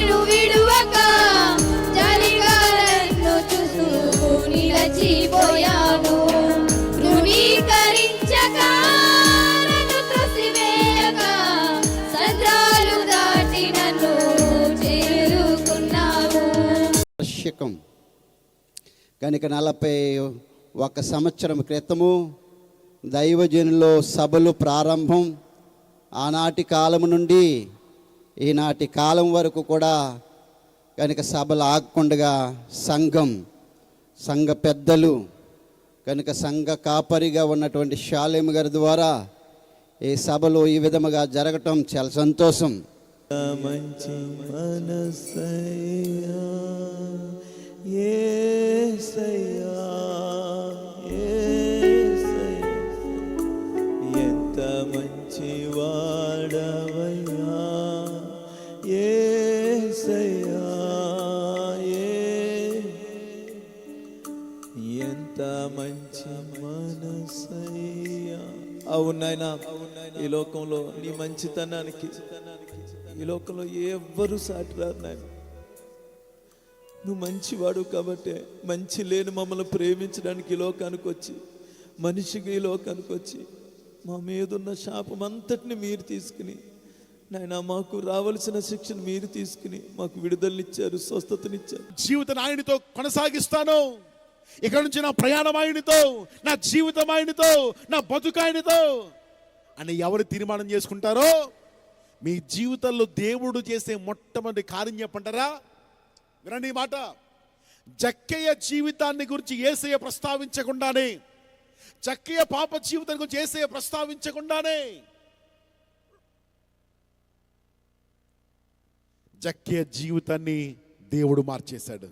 నిన్ను విడువక జాలిగా నన్ను చూస్తూ నిలచిపోయావు. తృణీకరించక నన్ను త్రోసివేయక సంద్రాలు దాటి నన్ను చేరుకున్నావు. వర్షకం కనుక 41 సంవత్సరం క్రితము దైవజనులో సభలు ప్రారంభం. ఆనాటి కాలం నుండి ఈనాటి కాలం వరకు కూడా కనుక సభలు ఆగకుండా సంఘ పెద్దలు కనుక సంఘ కాపరిగా ఉన్నటువంటి షాలేం గారి ద్వారా ఈ సభలు ఈ విధముగా జరగటం చాలా సంతోషం. మంచి మనసయ్యా యేసయ్యా యేసయ్యా ఎంత మంచి వాడవయ్యా యేసయ్యా ఎంత మంచి మనసయ్యా. అవును నాయనా, ఈ లోకంలో నీ మంచితనానికి ఈ లోకంలో ఎవ్వరూ సాటిరారు నాయన. నువ్వు మంచివాడు కాబట్టి మంచి లేని మమ్మల్ని ప్రేమించడానికి ఈ లోకానికి వచ్చి మనిషికి ఈ లోకానికి వచ్చి మా మీదున్న శాపం అంతటిని మీరు తీసుకుని నాయన మాకు రావలసిన శిక్షను మీరు తీసుకుని మాకు విడుదలనిచ్చారు, స్వస్థతనిచ్చారు. జీవితం ఆయనతో కొనసాగిస్తాను. ఇక్కడ నుంచి నా ప్రయాణం ఆయనతో, నా జీవితం ఆయనతో, నా బతుకు ఆయనతో అని ఎవరు తీర్మానం చేసుకుంటారో మీ జీవితంలో దేవుడు చేసే మొట్టమొదటి కార్యం చెప్పంటారా? వినండి ఈ మాట. జక్కయ్య జీవితాన్ని గురించి యేసయ్య ప్రస్తావించకుండానే, జక్కయ్య పాప జీవితాన్ని గురించి యేసయ్య ప్రస్తావించకుండానే జక్కయ్య జీవితాన్ని దేవుడు మార్చేశాడు.